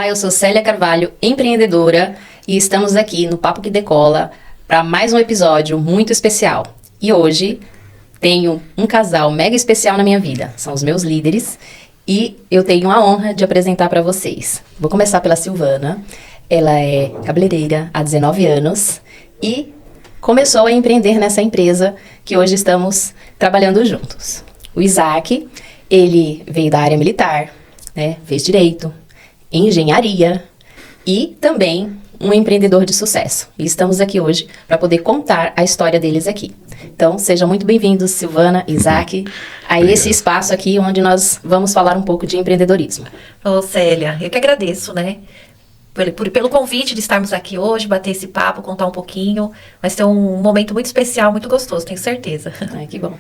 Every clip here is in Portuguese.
Eu sou Célia Carvalho, empreendedora, e estamos aqui no Papo que Decola para mais um episódio muito especial. E hoje tenho um casal mega especial na minha vida, são os meus líderes, e eu tenho a honra de apresentar para vocês. Vou começar pela Silvana, ela é cabeleireira há 19 anos e começou a empreender nessa empresa que hoje estamos trabalhando juntos. O Isaac, ele veio da área militar, né, fez direito, engenharia e também um empreendedor de sucesso. E estamos aqui hoje para poder contar a história deles aqui. Então, sejam muito bem-vindos, Silvana, Isaac, a esse espaço aqui onde nós vamos falar um pouco de empreendedorismo. Ô, Célia, eu que agradeço, né? Pelo convite de estarmos aqui hoje, bater esse papo, contar um pouquinho. Vai ser um momento muito especial, muito gostoso, tenho certeza. Ai, que bom.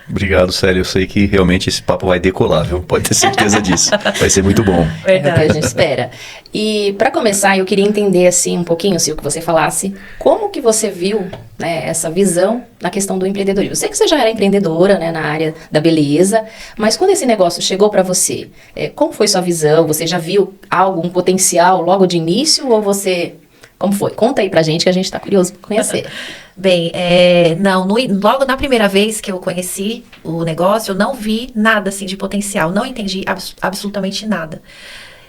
Obrigado, Célio. Eu sei que realmente esse papo vai decolar, viu? Pode ter certeza disso. Vai ser muito bom. Verdade. É o que a gente espera. E para começar, eu queria entender assim um pouquinho, Sil, que você falasse, como que você viu, né, essa visão na questão do empreendedorismo. Eu sei que você já era empreendedora, né, na área da beleza, mas quando esse negócio chegou para você, como foi sua visão? Você já viu algum potencial logo de início ou você... Como foi? Conta aí pra gente que a gente tá curioso pra conhecer. Bem, logo na primeira vez que eu conheci o negócio, eu não vi nada assim de potencial, não entendi absolutamente nada.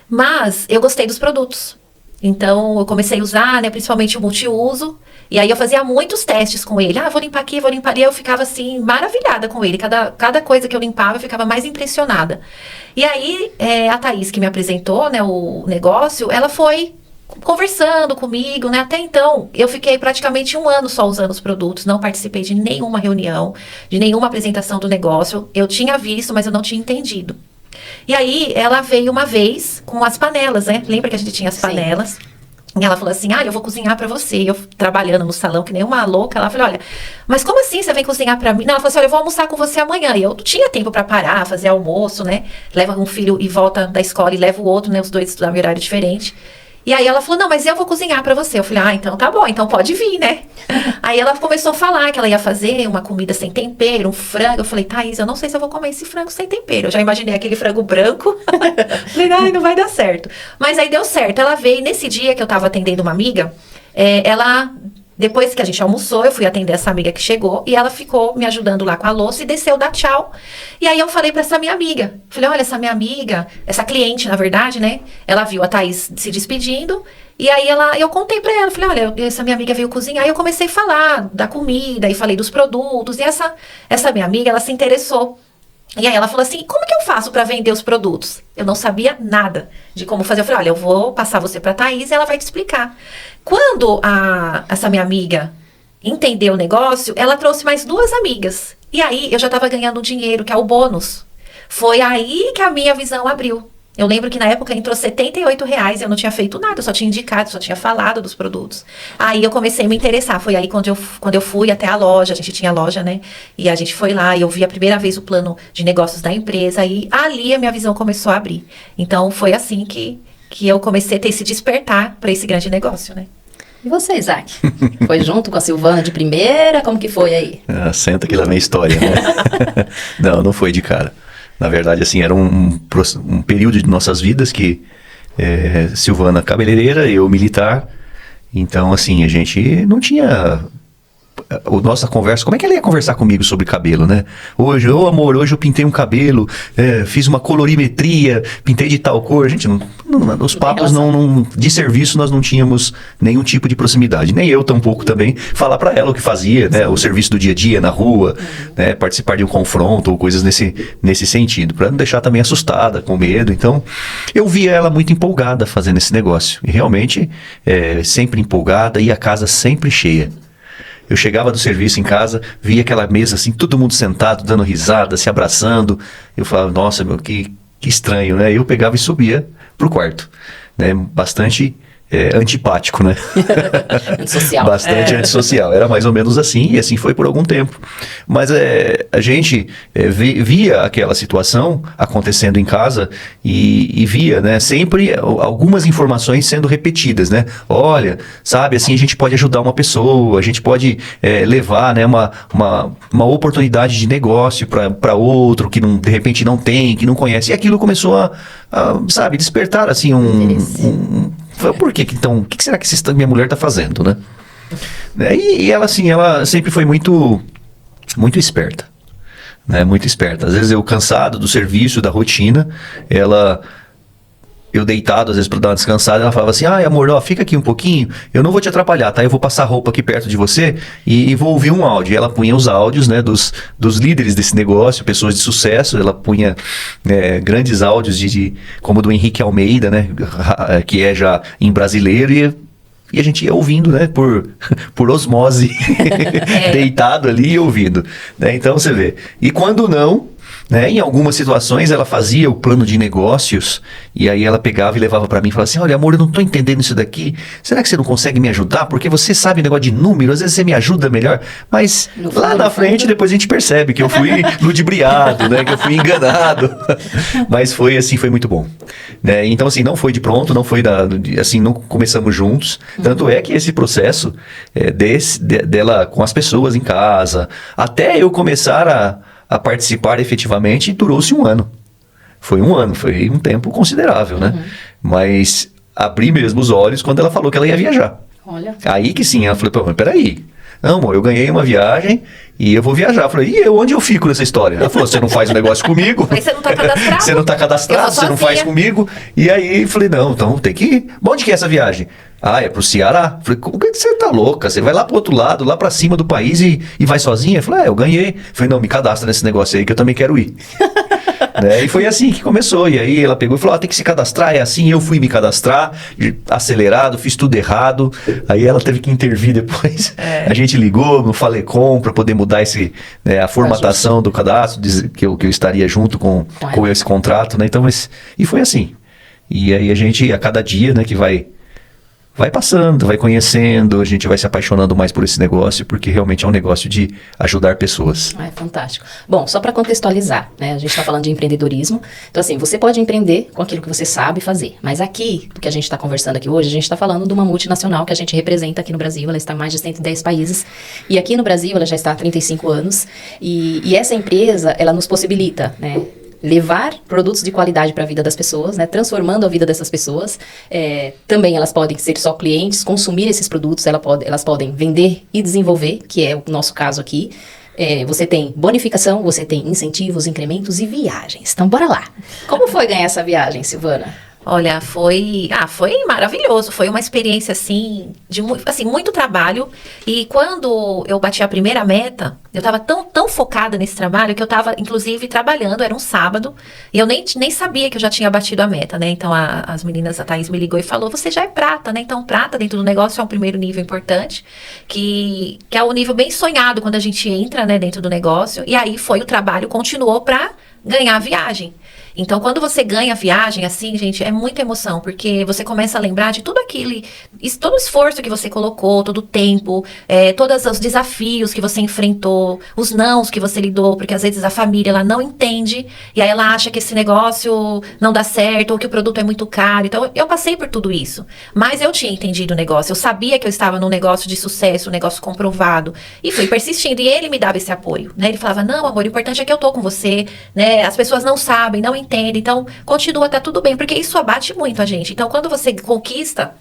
Mas eu gostei dos produtos. Então eu comecei a usar, né, principalmente o multiuso, e aí eu fazia muitos testes com ele. Vou limpar aqui, vou limpar ali, eu ficava assim, maravilhada com ele. Cada coisa que eu limpava, eu ficava mais impressionada. E aí, a Thaís, que me apresentou, né, o negócio, ela foi conversando comigo, né? Até então, eu fiquei praticamente 1 ano só usando os produtos, não participei de nenhuma reunião, de nenhuma apresentação do negócio. Eu tinha visto, mas eu não tinha entendido. E aí, ela veio uma vez com as panelas, né? Lembra que a gente tinha as panelas? Sim. E ela falou assim, eu vou cozinhar pra você. E eu trabalhando no salão, que nem uma louca, ela falou, olha, mas como assim você vem cozinhar pra mim? Não, ela falou assim, olha, eu vou almoçar com você amanhã. E eu não tinha tempo pra parar, fazer almoço, né? Leva um filho e volta da escola e leva o outro, né? Os dois estudam em horário diferente. E aí ela falou, não, mas eu vou cozinhar pra você. Eu falei, então tá bom, então pode vir, né? Aí ela começou a falar que ela ia fazer uma comida sem tempero, um frango. Eu falei, Thaís, eu não sei se eu vou comer esse frango sem tempero. Eu já imaginei aquele frango branco. Falei, não vai dar certo. Mas aí deu certo. Ela veio, nesse dia que eu tava atendendo uma amiga, depois que a gente almoçou, eu fui atender essa amiga que chegou e ela ficou me ajudando lá com a louça e desceu dar tchau. E aí eu falei pra essa minha amiga, falei, olha, essa minha amiga, essa cliente, na verdade, né? Ela viu a Thaís se despedindo e aí eu contei pra ela, falei, olha, essa minha amiga veio cozinhar e eu comecei a falar da comida e falei dos produtos e essa minha amiga, ela se interessou. E aí ela falou assim, como que eu faço pra vender os produtos? Eu não sabia nada de como fazer. Eu falei, olha, eu vou passar você pra Thaís e ela vai te explicar. Quando essa minha amiga entendeu o negócio, ela trouxe mais 2 amigas. E aí eu já tava ganhando um dinheiro, que é o bônus. Foi aí que a minha visão abriu. Eu lembro que na época entrou R$78 e eu não tinha feito nada, eu só tinha indicado, só tinha falado dos produtos. Aí eu comecei a me interessar, foi aí quando eu fui até a loja, a gente tinha loja, né? E a gente foi lá e eu vi a primeira vez o plano de negócios da empresa e ali a minha visão começou a abrir. Então foi assim que eu comecei a ter esse despertar para esse grande negócio, né? E você, Isaac? Foi junto com a Silvana de primeira? Como que foi aí? Senta que lá vem a história, né? Não foi de cara. Na verdade, assim, era um período de nossas vidas que Silvana cabeleireira, eu militar. Então, assim, a gente não tinha... nossa conversa, como é que ela ia conversar comigo sobre cabelo, né? Hoje eu pintei um cabelo, fiz uma colorimetria, pintei de tal cor. Gente, os papos de serviço nós não tínhamos nenhum tipo de proximidade. Nem eu tampouco também falar pra ela o que fazia, né? O serviço do dia a dia na rua, né? Participar de um confronto ou coisas nesse sentido, pra não deixar também assustada, com medo. Então, eu via ela muito empolgada fazendo esse negócio. E realmente, sempre empolgada e a casa sempre cheia. Eu chegava do serviço em casa, via aquela mesa assim, todo mundo sentado, dando risada, se abraçando. Eu falava, nossa, meu, que estranho, né? Eu pegava e subia pro quarto, né? Bastante antipático, né? Antissocial. Bastante antissocial. Era mais ou menos assim, e assim foi por algum tempo. Mas a gente via aquela situação acontecendo em casa e via, né, sempre algumas informações sendo repetidas, né? Olha, sabe, assim a gente pode ajudar uma pessoa, a gente pode levar, né, uma oportunidade de negócio para outro que de repente não tem, que não conhece. E aquilo começou a sabe, despertar assim por que então, o que será que minha mulher está fazendo, né? E ela, assim, ela sempre foi muito esperta, né? Muito esperta. Às vezes eu cansado do serviço, da rotina, eu deitado, às vezes, para dar uma descansada, ela falava assim, amor, fica aqui um pouquinho, eu não vou te atrapalhar, tá? Eu vou passar roupa aqui perto de você e vou ouvir um áudio. E ela punha os áudios, né, dos líderes desse negócio, pessoas de sucesso. Ela punha grandes áudios como do Henrique Almeida, né, que é já em brasileiro, e a gente ia ouvindo, né, por osmose, deitado ali e ouvindo, né? Então você vê. E quando não, né, em algumas situações ela fazia o plano de negócios e aí ela pegava e levava para mim e falava assim, olha amor, eu não estou entendendo isso daqui, será que você não consegue me ajudar? Porque você sabe o negócio de número, às vezes você me ajuda melhor, mas lá na frente depois a gente percebe que eu fui ludibriado, né, que eu fui enganado. Mas foi assim, foi muito bom, né? Então assim, não foi de pronto, não foi assim, não começamos juntos, tanto é que esse processo dela com as pessoas em casa, até eu começar a participar efetivamente, durou-se 1 ano. Foi 1 ano, foi um tempo considerável, né? Mas abri mesmo os olhos quando ela falou que ela ia viajar. Olha. Aí que sim, ela falou, mas peraí. Não, amor, eu ganhei uma viagem e eu vou viajar. Eu falei, onde eu fico nessa história? Ela falou, você não faz o negócio comigo. Mas você não tá cadastrado. Você não tá cadastrado, você não faz comigo. E aí eu falei, não, então tem que ir. Onde que é essa viagem? É pro Ceará. Eu falei, como que você tá louca? Você vai lá pro outro lado, lá pra cima do país e vai sozinha? Eu falei, eu ganhei. Eu falei, não, me cadastra nesse negócio aí que eu também quero ir. Né? E foi assim que começou. E aí ela pegou e falou, tem que se cadastrar, é assim. Eu fui me cadastrar, acelerado, fiz tudo errado. Aí ela teve que intervir depois. A gente ligou no Falecom para poder mudar a formatação do cadastro, que eu estaria junto com esse contrato, né? Então, e foi assim. E aí a gente, a cada dia, né, que vai passando, vai conhecendo, a gente vai se apaixonando mais por esse negócio, porque realmente é um negócio de ajudar pessoas. É fantástico. Bom, só para contextualizar, né, a gente está falando de empreendedorismo, então assim, você pode empreender com aquilo que você sabe fazer, mas aqui, do que a gente está conversando aqui hoje, a gente está falando de uma multinacional que a gente representa aqui no Brasil, ela está em mais de 110 países, e aqui no Brasil ela já está há 35 anos, e essa empresa, ela nos possibilita, né, levar produtos de qualidade para a vida das pessoas, né, transformando a vida dessas pessoas. Também elas podem ser só clientes, consumir esses produtos, elas podem vender e desenvolver, que é o nosso caso aqui. Você tem bonificação, você tem incentivos, incrementos e viagens. Então, bora lá. Como foi ganhar essa viagem, Silvana? Olha, foi maravilhoso, foi uma experiência assim, muito trabalho, e quando eu bati a primeira meta, eu estava tão focada nesse trabalho, que eu estava inclusive trabalhando, era um sábado, e eu nem sabia que eu já tinha batido a meta, né, então as meninas, a Thaís me ligou e falou, você já é prata, né, então prata dentro do negócio é um primeiro nível importante, que é o nível bem sonhado quando a gente entra, né, dentro do negócio, e aí o trabalho continuou para ganhar a viagem. Então, quando você ganha a viagem, assim, gente, é muita emoção, porque você começa a lembrar de tudo aquilo, todo o esforço que você colocou, todo o tempo, todos os desafios que você enfrentou, os nãos que você lidou, porque às vezes a família, ela não entende, e aí ela acha que esse negócio não dá certo, ou que o produto é muito caro. Então, eu passei por tudo isso, mas eu tinha entendido o negócio, eu sabia que eu estava num negócio de sucesso, um negócio comprovado, e fui persistindo, e ele me dava esse apoio, né? Ele falava, não, amor, o importante é que eu tô com você, né? As pessoas não sabem, não entende, então continua, tá tudo bem, porque isso abate muito a gente. Então, quando você conquista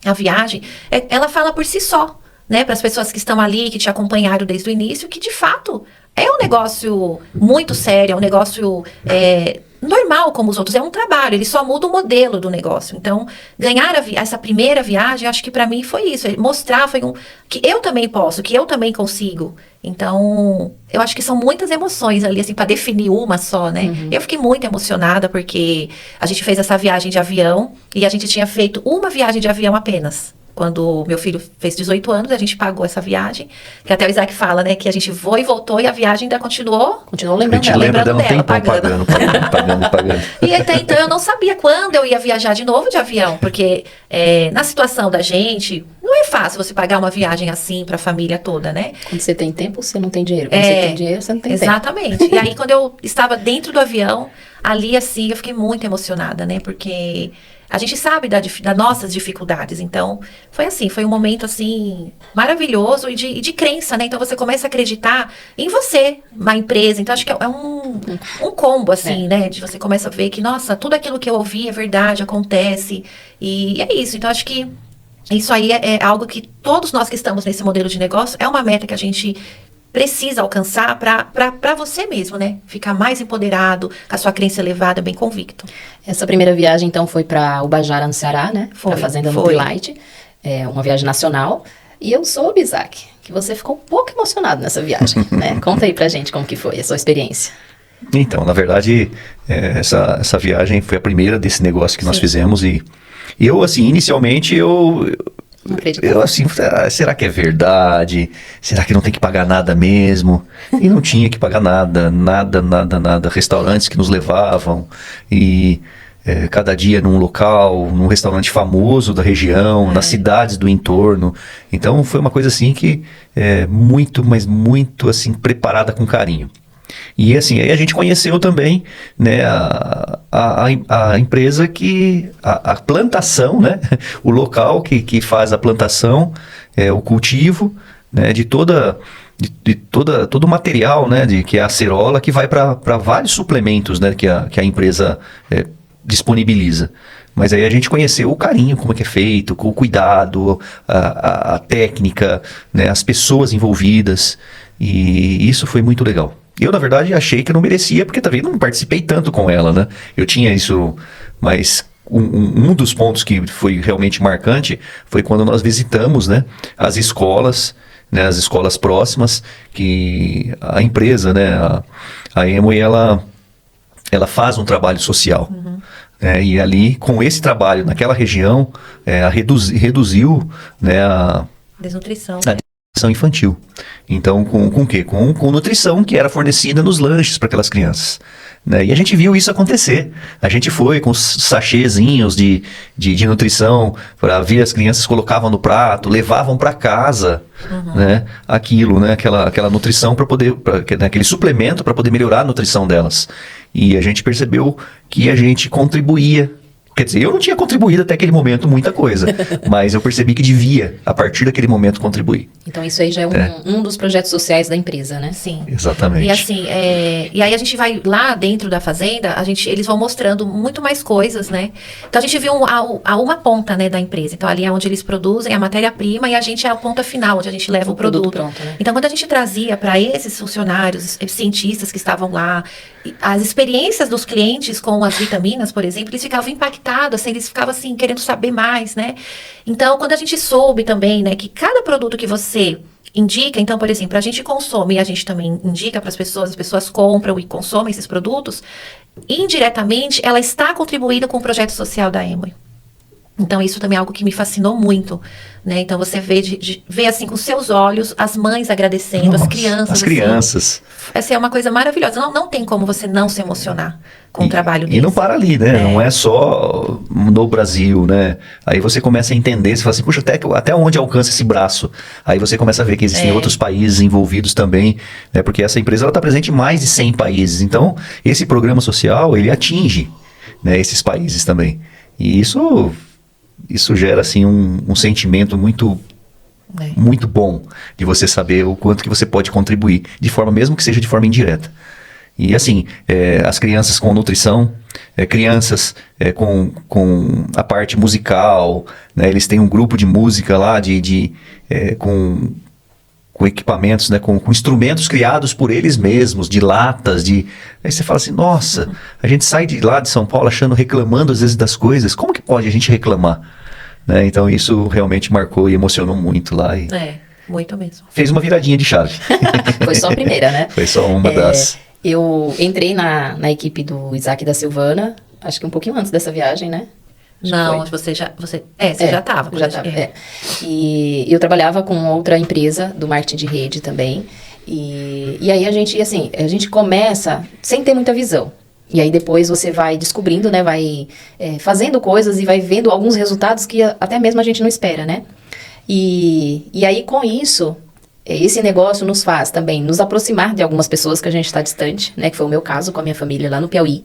a viagem, ela fala por si só, né, para as pessoas que estão ali, que te acompanharam desde o início, que de fato é um negócio muito sério, é um negócio normal como os outros, é um trabalho, ele só muda o modelo do negócio. Então, ganhar essa primeira viagem, acho que para mim foi isso, mostrar que eu também posso, que eu também consigo. Então, eu acho que são muitas emoções ali, assim, para definir uma só, né? Uhum. Eu fiquei muito emocionada porque a gente fez essa viagem de avião e a gente tinha feito uma viagem de avião apenas. quando meu filho fez 18 anos, a gente pagou essa viagem. Que até o Isaac fala, né? Que a gente foi e voltou e a viagem ainda continuou. Continuou A lembrando gente dela. lembra dela um dela, tempão pagando. E até então eu não sabia quando eu ia viajar de novo de avião, porque na situação da gente, não é fácil você pagar uma viagem assim para a família toda, né? Quando você tem tempo, você não tem dinheiro. Quando você tem dinheiro, você não tem tempo. Exatamente. E aí, quando eu estava dentro do avião, ali assim, eu fiquei muito emocionada, né? Porque a gente sabe das nossas dificuldades. Então, foi assim, foi um momento assim, maravilhoso e de crença, né? Então você começa a acreditar em você, na empresa. Então, acho que é um combo, assim, né? De você começa a ver que, nossa, tudo aquilo que eu ouvi é verdade, acontece. E é isso. Então, acho que isso aí é algo que todos nós que estamos nesse modelo de negócio, é uma meta que a gente precisa alcançar para você mesmo, né? Ficar mais empoderado, com a sua crença elevada, bem convicto. Essa primeira viagem, então, foi para Ubajara, no Ceará, né? Foi, Pra Fazenda foi. Nutrilite. É uma viagem nacional. E eu soube, Isaac, que você ficou um pouco emocionado nessa viagem, né? Conta aí pra gente como que foi a sua experiência. Então, na verdade, essa viagem foi a primeira desse negócio que nós fizemos e eu, assim, inicialmente, Não acredito. eu assim, será que é verdade? Será que não tem que pagar nada mesmo? E não tinha que pagar nada. Restaurantes que nos levavam e cada dia num local, num restaurante famoso da região, nas cidades do entorno. Então foi uma coisa assim que muito, mas muito assim preparada com carinho. E assim, aí a gente conheceu também, né, a empresa que, a plantação, né, o local que faz a plantação, o cultivo, né, de todo o material, né, que é a acerola, que vai para vários suplementos, né, que a empresa disponibiliza. Mas aí a gente conheceu o carinho, como é que é feito, o cuidado, a técnica, né, as pessoas envolvidas, e isso foi muito legal. Eu, na verdade, achei que eu não merecia, porque também não participei tanto com ela, né? Eu tinha isso, mas um dos pontos que foi realmente marcante foi quando nós visitamos, né, as escolas, né, as escolas próximas, que a empresa, né, a Amway, ela faz um trabalho social. E ali, com esse trabalho naquela região, reduziu, né, a Desnutrição. nutrição infantil. Então, com o quê? Com nutrição que era fornecida nos lanches para aquelas crianças. Né? E a gente viu isso acontecer. A gente foi com sachêzinhos de nutrição para ver as crianças, colocavam no prato, levavam para casa, né? Aquilo, né? Aquela nutrição para poder, né? Aquele suplemento para poder melhorar a nutrição delas. E a gente percebeu que a gente contribuía. Quer dizer, eu não tinha contribuído até aquele momento muita coisa, mas eu percebi que devia, a partir daquele momento, contribuir. Então isso aí já é um dos projetos sociais da empresa, né? Sim. Exatamente. E assim, e aí a gente vai lá dentro da fazenda, eles vão mostrando muito mais coisas, né? Então a gente viu uma ponta, né, da empresa. Então ali é onde eles produzem a matéria-prima e a gente é a ponta final, onde a gente leva o produto. Pronto, né? Então quando a gente trazia para esses funcionários, cientistas que estavam lá, as experiências dos clientes com as vitaminas, por exemplo, eles ficavam impactados, assim, eles ficavam assim, querendo saber mais, né? Então, quando a gente soube também, né, que cada produto que você indica, então, por exemplo, a gente consome e a gente também indica para as pessoas compram e consomem esses produtos, indiretamente, ela está contribuindo com o projeto social da Amway. Então, isso também é algo que me fascinou muito, né? Então, você vê assim, com seus olhos, as mães agradecendo, Nossa, as crianças. As crianças. Assim, essa é uma coisa maravilhosa. Não tem como você não se emocionar com o trabalho desse. E não para ali, né? Não é só no Brasil, né? Aí você começa a entender, você fala assim, puxa, até onde alcança esse braço? Aí você começa a ver que existem outros países envolvidos também, né? Porque essa empresa está presente em mais de 100 países. Então, esse programa social, ele atinge, né, esses países também. E isso gera, assim, um sentimento muito bom de você saber o quanto que você pode contribuir, de forma, mesmo que seja de forma indireta. E assim, as crianças com nutrição, crianças com a parte musical, né, eles têm um grupo de música lá com equipamentos, né, com instrumentos criados por eles mesmos, de latas, aí você fala assim, nossa, a gente sai de lá de São Paulo reclamando às vezes das coisas, como que pode a gente reclamar? Né? Então isso realmente marcou e emocionou muito lá. Muito mesmo. Fez uma viradinha de chave. Foi só a primeira, né? Foi só uma das... Eu entrei na equipe do Isaac e da Silvana, acho que um pouquinho antes dessa viagem, né? Não, você já estava. Já estava, E eu trabalhava com outra empresa do marketing de rede também. E aí a gente começa sem ter muita visão. E aí depois você vai descobrindo, né? Vai fazendo coisas e vai vendo alguns resultados que até mesmo a gente não espera, né? E aí com isso, esse negócio nos faz também nos aproximar de algumas pessoas que a gente está distante, né? Que foi o meu caso com a minha família lá no Piauí.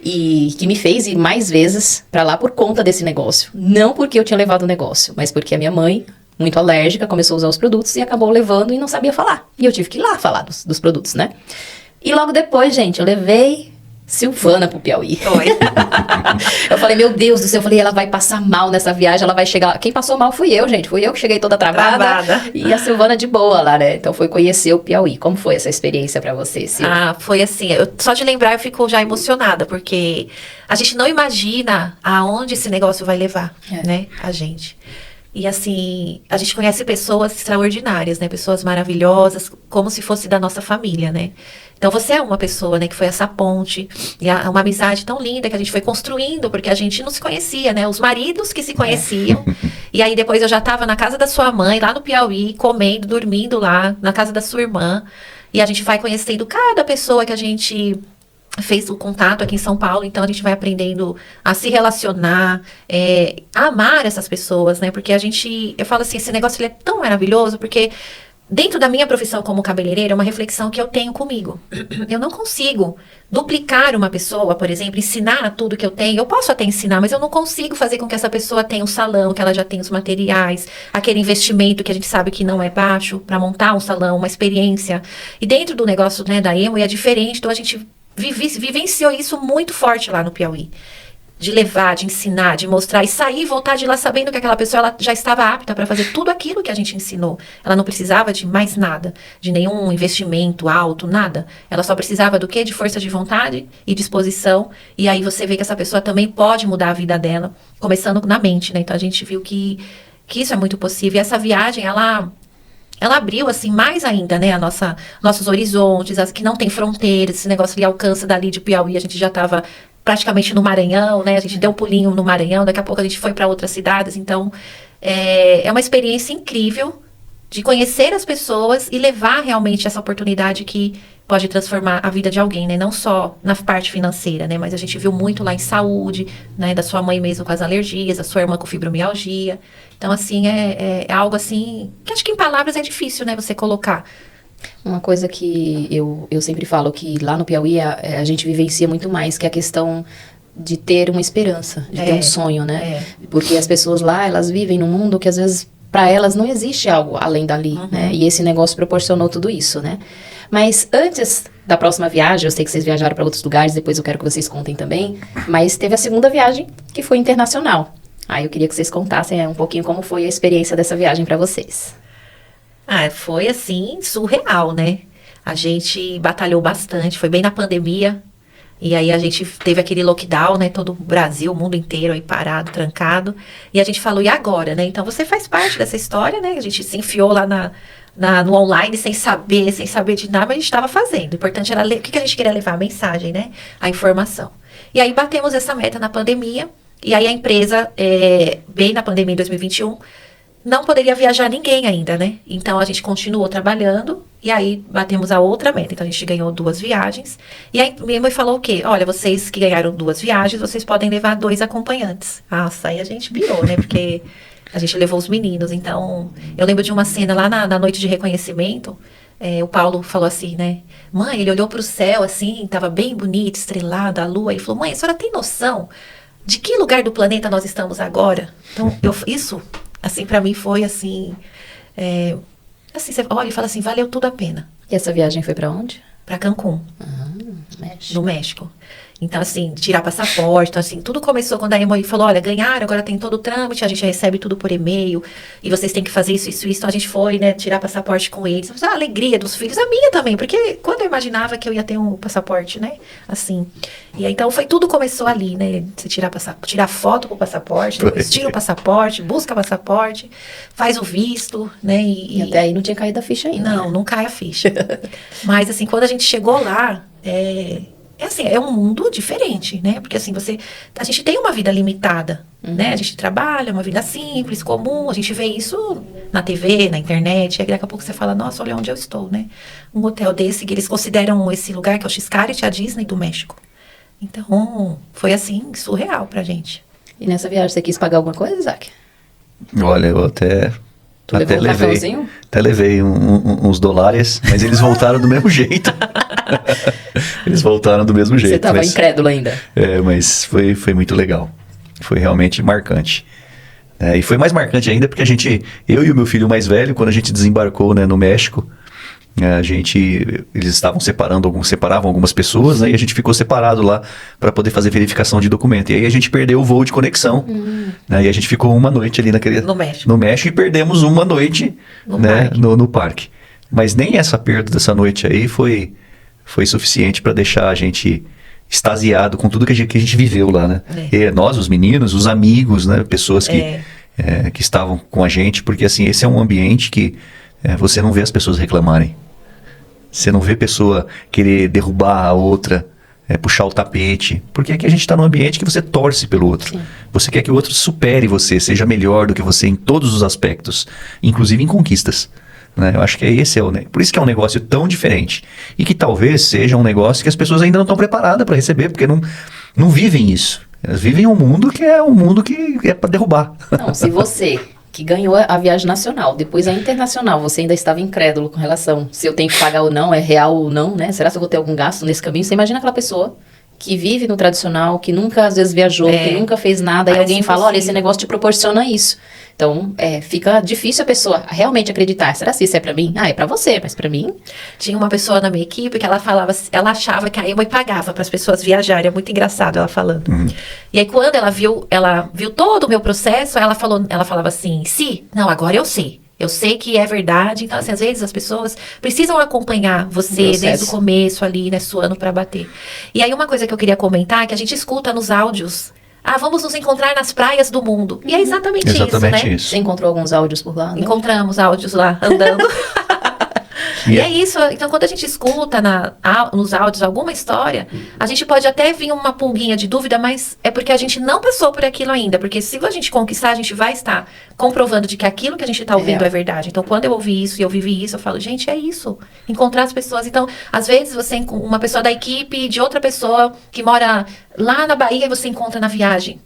E que me fez ir mais vezes para lá por conta desse negócio. Não porque eu tinha levado o negócio, mas porque a minha mãe, muito alérgica, começou a usar os produtos e acabou levando e não sabia falar. E eu tive que ir lá falar dos produtos, né? E logo depois, gente, eu levei Silvana pro Piauí. Eu falei, meu Deus do céu, eu falei, ela vai passar mal nessa viagem, ela vai chegar... Quem passou mal fui eu, gente. Fui eu que cheguei toda travada. E a Silvana de boa lá, né? Então foi conhecer o Piauí. Como foi essa experiência pra você, Silvana? Foi assim, só de lembrar eu fico já emocionada, porque a gente não imagina aonde esse negócio vai levar, né? A gente. E assim, a gente conhece pessoas extraordinárias, né? Pessoas maravilhosas, como se fosse da nossa família, né? Então você é uma pessoa, né, que foi essa ponte, e uma amizade tão linda que a gente foi construindo, porque a gente não se conhecia, né? Os maridos que se conheciam. E aí depois eu já estava na casa da sua mãe, lá no Piauí, comendo, dormindo lá, na casa da sua irmã. E a gente vai conhecendo cada pessoa que a gente fez o contato aqui em São Paulo, então a gente vai aprendendo a se relacionar, a amar essas pessoas, né? Porque eu falo assim, esse negócio ele é tão maravilhoso, porque dentro da minha profissão como cabeleireira, é uma reflexão que eu tenho comigo. Eu não consigo duplicar uma pessoa, por exemplo, ensinar tudo que eu tenho. Eu posso até ensinar, mas eu não consigo fazer com que essa pessoa tenha um salão, que ela já tenha os materiais, aquele investimento que a gente sabe que não é baixo, para montar um salão, uma experiência. E dentro do negócio, né, da Emo é diferente, então a gente vivenciou isso muito forte lá no Piauí. De levar, de ensinar, de mostrar e sair e voltar de lá sabendo que aquela pessoa ela já estava apta para fazer tudo aquilo que a gente ensinou. Ela não precisava de mais nada, de nenhum investimento alto, nada. Ela só precisava do quê? De força de vontade e disposição. E aí você vê que essa pessoa também pode mudar a vida dela, começando na mente, né? Então a gente viu que isso é muito possível. E essa viagem, ela abriu, assim, mais ainda, né, nossos horizontes, as que não tem fronteiras, esse negócio que alcança dali de Piauí, a gente já estava praticamente no Maranhão, né, a gente deu um pulinho no Maranhão, daqui a pouco a gente foi para outras cidades, então é uma experiência incrível de conhecer as pessoas e levar realmente essa oportunidade que pode transformar a vida de alguém, né? Não só na parte financeira, né? Mas a gente viu muito lá em saúde, né? Da sua mãe mesmo com as alergias, a sua irmã com fibromialgia. Então, assim, é algo assim, que acho que em palavras é difícil, né? Você colocar. Uma coisa que eu sempre falo, que lá no Piauí a gente vivencia muito mais, que é a questão de ter uma esperança, de ter um sonho, né? Porque as pessoas lá, elas vivem num mundo que às vezes para elas não existe algo além dali, né? E esse negócio proporcionou tudo isso, né? Mas antes da próxima viagem, eu sei que vocês viajaram para outros lugares, depois eu quero que vocês contem também, mas teve a segunda viagem, que foi internacional. Aí eu queria que vocês contassem um pouquinho como foi a experiência dessa viagem para vocês. Foi assim, surreal, né? A gente batalhou bastante, foi bem na pandemia. E aí a gente teve aquele lockdown, né? Todo o Brasil, o mundo inteiro aí parado, trancado. E a gente falou, e agora, né? Então você faz parte dessa história, né? A gente se enfiou lá no online sem saber de nada, mas a gente estava fazendo. O importante era o que a gente queria levar? A mensagem, né? A informação. E aí batemos essa meta na pandemia. E aí a empresa, bem na pandemia em 2021, não poderia viajar ninguém ainda, né? Então a gente continuou trabalhando e aí batemos a outra meta. Então a gente ganhou 2 viagens. E aí minha mãe falou o quê? Olha, vocês que ganharam 2 viagens, vocês podem levar 2 acompanhantes. Nossa, aí a gente pirou, né? Porque a gente levou os meninos. Então eu lembro de uma cena lá na noite de reconhecimento. O Paulo falou assim, né? Mãe, ele olhou para o céu assim, tava bem bonito, estrelado, a lua. E falou, mãe, a senhora tem noção de que lugar do planeta nós estamos agora? Então isso... Assim, pra mim foi assim, assim, você olha e fala assim, valeu tudo a pena. E essa viagem foi pra onde? Pra Cancún. México. No México. Então, assim, tirar passaporte, então, assim, tudo começou quando a Emoi falou, olha, ganharam, agora tem todo o trâmite, a gente recebe tudo por e-mail, e vocês têm que fazer isso. Então a gente foi, né, tirar passaporte com eles. A alegria dos filhos, a minha também, porque quando eu imaginava que eu ia ter um passaporte, né, assim. E aí, então, tudo começou ali, né, você tirar foto com o passaporte, depois tira o passaporte, busca o passaporte, faz o visto, né. E até aí não tinha caído a ficha ainda. Não, não cai a ficha. Mas, assim, quando a gente chegou lá, É assim, é um mundo diferente, né? Porque assim, a gente tem uma vida limitada, né? A gente trabalha, uma vida simples, comum, a gente vê isso na TV, na internet, e aí daqui a pouco você fala, nossa, olha onde eu estou, né? Um hotel desse, que eles consideram esse lugar, que é o Xcaret, a Disney do México. Então, foi assim, surreal pra gente. E nessa viagem, você quis pagar alguma coisa, Isaac? Olha, eu até levou um levei, cartãozinho? até levei uns dólares, mas eles voltaram do mesmo jeito. Eles voltaram do mesmo jeito. Você estava incrédulo ainda. Mas foi muito legal. Foi realmente marcante. E foi mais marcante ainda porque eu e o meu filho mais velho, quando a gente desembarcou, né, no México, eles estavam separavam algumas pessoas, né, e a gente ficou separado lá para poder fazer verificação de documento. E aí a gente perdeu o voo de conexão, né, e a gente ficou uma noite ali no México e perdemos uma noite no parque. Mas nem essa perda dessa noite aí foi suficiente para deixar a gente extasiado com tudo que a gente viveu lá, né? E nós, os meninos, os amigos, né? Pessoas que estavam com a gente, porque assim, esse é um ambiente que você não vê as pessoas reclamarem. Você não vê pessoa querer derrubar a outra, puxar o tapete, porque aqui a gente está num ambiente que você torce pelo outro. Sim. Você quer que o outro supere você, seja melhor do que você em todos os aspectos, inclusive em conquistas. Né? Eu acho que por isso que é um negócio tão diferente. E que talvez seja um negócio que as pessoas ainda não estão preparadas para receber, porque não vivem isso. Elas vivem um mundo que é para derrubar. Não, se você que ganhou a viagem nacional, depois a internacional, você ainda estava incrédulo com relação se eu tenho que pagar ou não, é real ou não, né? Será que eu vou ter algum gasto nesse caminho? Você imagina aquela pessoa que vive no tradicional, que nunca às vezes viajou, que nunca fez nada, e alguém fala, olha, esse negócio te proporciona isso. Então, fica difícil a pessoa realmente acreditar. Será que isso é pra mim? É pra você, mas pra mim... Tinha uma pessoa na minha equipe que ela achava que a Amway pagava para as pessoas viajarem. É muito engraçado ela falando. E aí, quando ela viu todo o meu processo, ela falava assim, não, agora eu sei. Eu sei que é verdade. Então, assim, às vezes as pessoas precisam acompanhar você desde o começo ali, né, suando para bater. E aí, uma coisa que eu queria comentar é que a gente escuta nos áudios, vamos nos encontrar nas praias do mundo. E é exatamente isso, né? Isso. Você encontrou alguns áudios por lá? Né? Encontramos áudios lá, andando. E é isso, então quando a gente escuta nos áudios alguma história, a gente pode até vir uma pulguinha de dúvida, mas é porque a gente não passou por aquilo ainda, porque se a gente conquistar, a gente vai estar comprovando de que aquilo que a gente está ouvindo é verdade. Então quando eu ouvi isso e eu vivi isso, eu falo, gente, é isso, encontrar as pessoas. Então, às vezes uma pessoa da equipe de outra pessoa que mora lá na Bahia, você encontra na viagem.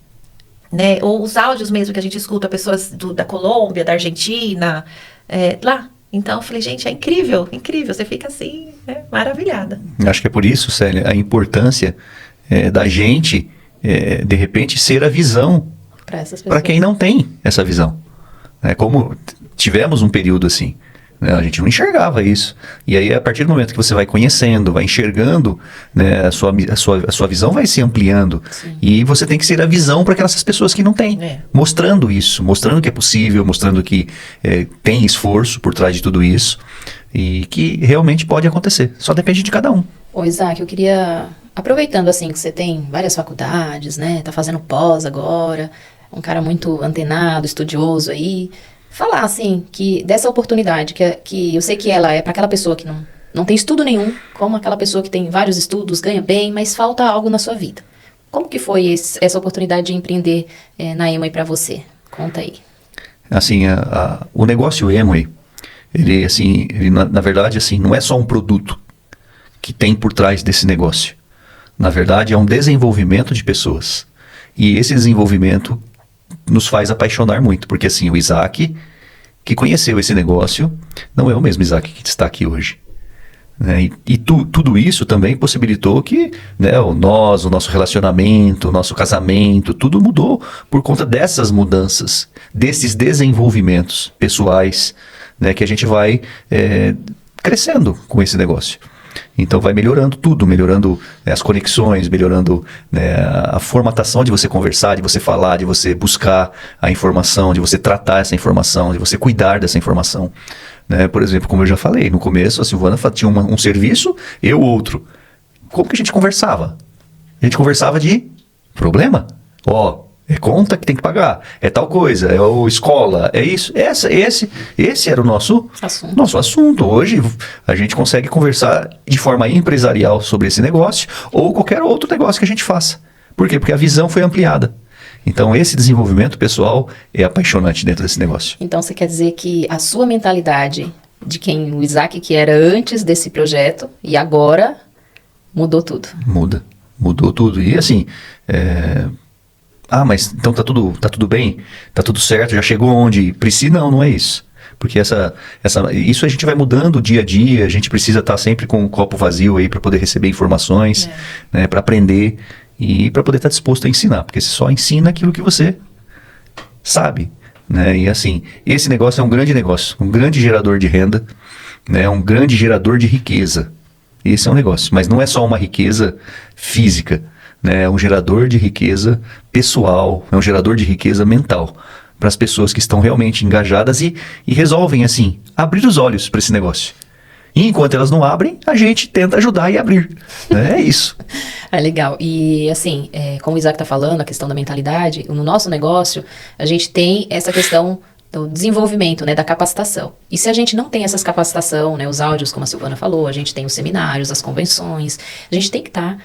Né? Ou os áudios mesmo que a gente escuta, pessoas da Colômbia, da Argentina, lá. Então, eu falei, gente, é incrível, incrível. Você fica assim, né, maravilhada. Acho que é por isso, Célia, a importância da gente, de repente, ser a visão para quem não tem essa visão. Como tivemos um período assim, né, a gente não enxergava isso. E aí, a partir do momento que você vai conhecendo, vai enxergando, né, a sua visão vai se ampliando. Sim. E você tem que ser a visão para aquelas pessoas que não têm. Mostrando isso, mostrando que é possível, mostrando que tem esforço por trás de tudo isso. E que realmente pode acontecer. Só depende de cada um. Ô, Isaac, eu queria, aproveitando assim que você tem várias faculdades, né, tá fazendo pós agora, um cara muito antenado, estudioso aí, falar assim, que dessa oportunidade, que eu sei que ela é para aquela pessoa que não tem estudo nenhum, como aquela pessoa que tem vários estudos, ganha bem, mas falta algo na sua vida. Como que foi essa oportunidade de empreender na Amway para você? Conta aí. Assim, o negócio Amway, ele na verdade, assim, não é só um produto que tem por trás desse negócio. Na verdade, é um desenvolvimento de pessoas. E esse desenvolvimento nos faz apaixonar muito, porque assim, o Isaac que conheceu esse negócio não é o mesmo Isaac que está aqui hoje, né? E tudo isso também possibilitou que, né, o nosso relacionamento, o nosso casamento, tudo mudou por conta dessas mudanças, desses desenvolvimentos pessoais, né, que a gente vai crescendo com esse negócio. Então vai melhorando tudo, melhorando as conexões, melhorando, né, a formatação de você conversar, de você falar, de você buscar a informação, de você tratar essa informação, de você cuidar dessa informação. Né? Por exemplo, como eu já falei, no começo a Silvana tinha um serviço, eu outro. Como que a gente conversava? A gente conversava de problema. É conta que tem que pagar, é tal coisa, é o escola, é isso. Esse era o nosso assunto. Hoje a gente consegue conversar de forma empresarial sobre esse negócio ou qualquer outro negócio que a gente faça. Por quê? Porque a visão foi ampliada. Então esse desenvolvimento pessoal é apaixonante dentro desse negócio. Então você quer dizer que a sua mentalidade de quem o Isaac que era antes desse projeto e agora mudou tudo. Mudou tudo. E assim, mas então tá tudo bem? Tá tudo certo? Já chegou onde precisa? Não é isso. Porque isso a gente vai mudando dia a dia, a gente precisa estar sempre com o copo vazio aí para poder receber informações, né, para aprender e para poder estar disposto a ensinar. Porque você só ensina aquilo que você sabe. Né? E assim, esse negócio é um grande negócio, um grande gerador de renda, né? Um grande gerador de riqueza. Esse é um negócio, mas não é só uma riqueza física, né? É um gerador de riqueza pessoal, é um gerador de riqueza mental para as pessoas que estão realmente engajadas e resolvem, assim, abrir os olhos para esse negócio. E enquanto elas não abrem, a gente tenta ajudar e abrir. É isso. É legal. E assim, como o Isaac está falando, a questão da mentalidade, no nosso negócio, a gente tem essa questão do desenvolvimento, né, da capacitação. E se a gente não tem essas capacitação, né, os áudios, como a Silvana falou, a gente tem os seminários, as convenções, a gente tem que estar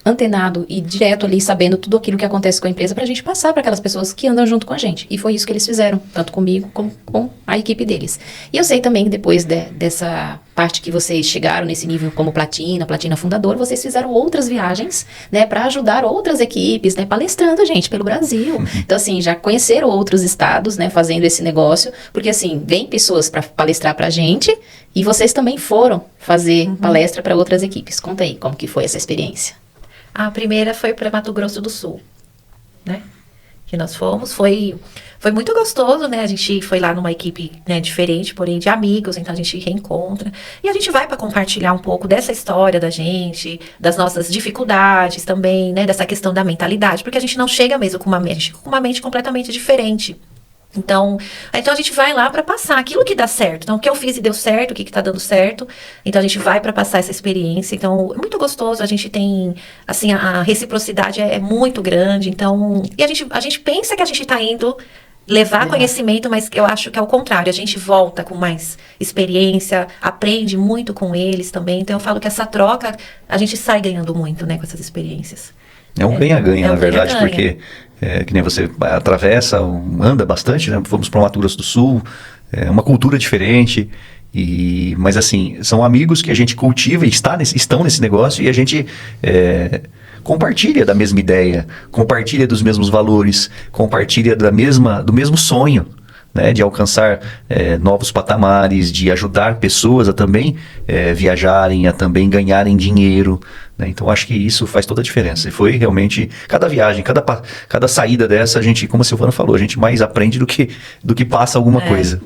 antenado e direto ali, sabendo tudo aquilo que acontece com a empresa para a gente passar para aquelas pessoas que andam junto com a gente. E foi isso que eles fizeram, tanto comigo como com a equipe deles. E eu sei também, depois dessa parte que vocês chegaram nesse nível como Platina Fundador, vocês fizeram outras viagens, né, para ajudar outras equipes, né, palestrando, gente, pelo Brasil. Então, assim, já conheceram outros estados, né, fazendo esse negócio, porque, assim, vem pessoas para palestrar pra gente e vocês também foram fazer palestra para outras equipes. Conta aí, como que foi essa experiência? A primeira foi para Mato Grosso do Sul, né? Que nós fomos, foi muito gostoso, né? A gente foi lá numa equipe, né, diferente, porém de amigos, então a gente reencontra. E a gente vai para compartilhar um pouco dessa história da gente, das nossas dificuldades também, né? Dessa questão da mentalidade, porque a gente não chega mesmo com uma mente completamente diferente. Então a gente vai lá para passar aquilo que dá certo. Então, o que eu fiz e deu certo, o que tá dando certo. Então, a gente vai para passar essa experiência. Então, é muito gostoso. A gente tem, assim, a reciprocidade é muito grande. Então, e a gente pensa que a gente tá indo levar conhecimento, mas eu acho que é o contrário. A gente volta com mais experiência, aprende muito com eles também. Então, eu falo que essa troca, a gente sai ganhando muito, né, com essas experiências. É um ganha-ganha, na verdade, ganha-ganha. porque que nem você atravessa, anda bastante, né? Fomos para o Mato Grosso do Sul, é uma cultura diferente, mas assim, são amigos que a gente cultiva e estão nesse negócio e a gente compartilha da mesma ideia, compartilha dos mesmos valores, compartilha do mesmo sonho, né, de alcançar novos patamares, de ajudar pessoas a também viajarem, a também ganharem dinheiro, né? Então acho que isso faz toda a diferença. E foi realmente, cada viagem, cada saída dessa, a gente, como a Silvana falou, a gente mais aprende do que passa alguma coisa.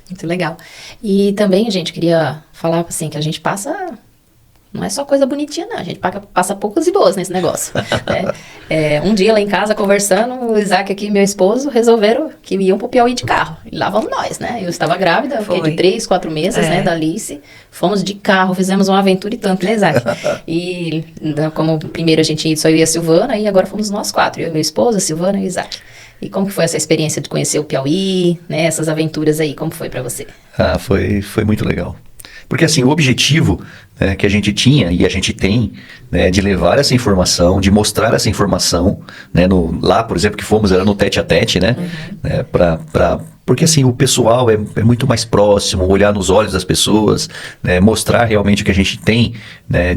Muito legal. E também, gente, queria falar assim, que a gente passa... Não é só coisa bonitinha, não. A gente passa poucas e boas nesse negócio. Né? Um dia lá em casa, conversando, o Isaac aqui e meu esposo resolveram que iam pro Piauí de carro. E lá vamos nós, né? Eu estava grávida, de 3, 4 meses, né, da Alice. Fomos de carro, fizemos uma aventura e tanto, né, Isaac? E como primeiro a gente só ia a Silvana, e agora fomos nós 4. Eu e meu esposo, a Silvana e o Isaac. E como que foi essa experiência de conhecer o Piauí, né? Essas aventuras aí, como foi pra você? Foi muito legal. Porque assim, o objetivo, né, que a gente tinha e a gente tem, né, de levar essa informação, de mostrar essa informação, né, lá, por exemplo, que fomos, era no tete-a-tete, né, porque assim, o pessoal é muito mais próximo, olhar nos olhos das pessoas, né, mostrar realmente o que a gente tem, né,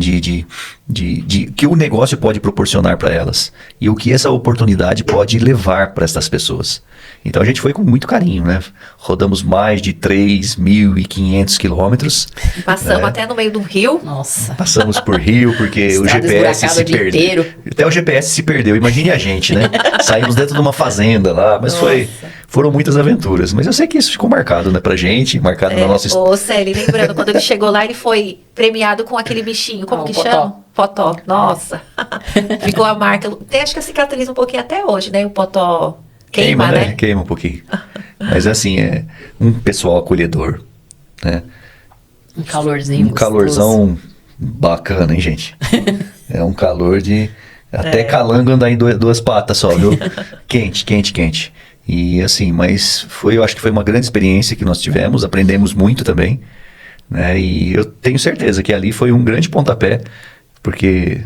que o negócio pode proporcionar para elas e o que essa oportunidade pode levar para essas pessoas. Então a gente foi com muito carinho, né? Rodamos mais de 3.500 quilômetros. Passamos até no meio do rio. Nossa. Passamos por rio, porque o GPS se perdeu. Até o GPS se perdeu, imagine a gente, né? Saímos dentro de uma fazenda lá, mas foram muitas aventuras. Mas eu sei que isso ficou marcado, né, pra gente, marcado na nossa história. Ô, Celi, lembrando, quando ele chegou lá, ele foi premiado com aquele bichinho, como que chama? Potó. Nossa. Ficou a marca. Tem, acho que a cicatriz um pouquinho até hoje, né? O potó queima, né? Queima um pouquinho. Mas assim, é um pessoal acolhedor, né? Um calorzinho. Um calorzão bacana, hein, gente? É um calor de Até calango andar em duas patas só, viu? Quente, quente, quente. E assim, mas eu acho que foi uma grande experiência que nós tivemos, aprendemos muito também, né? E eu tenho certeza que ali foi um grande pontapé, porque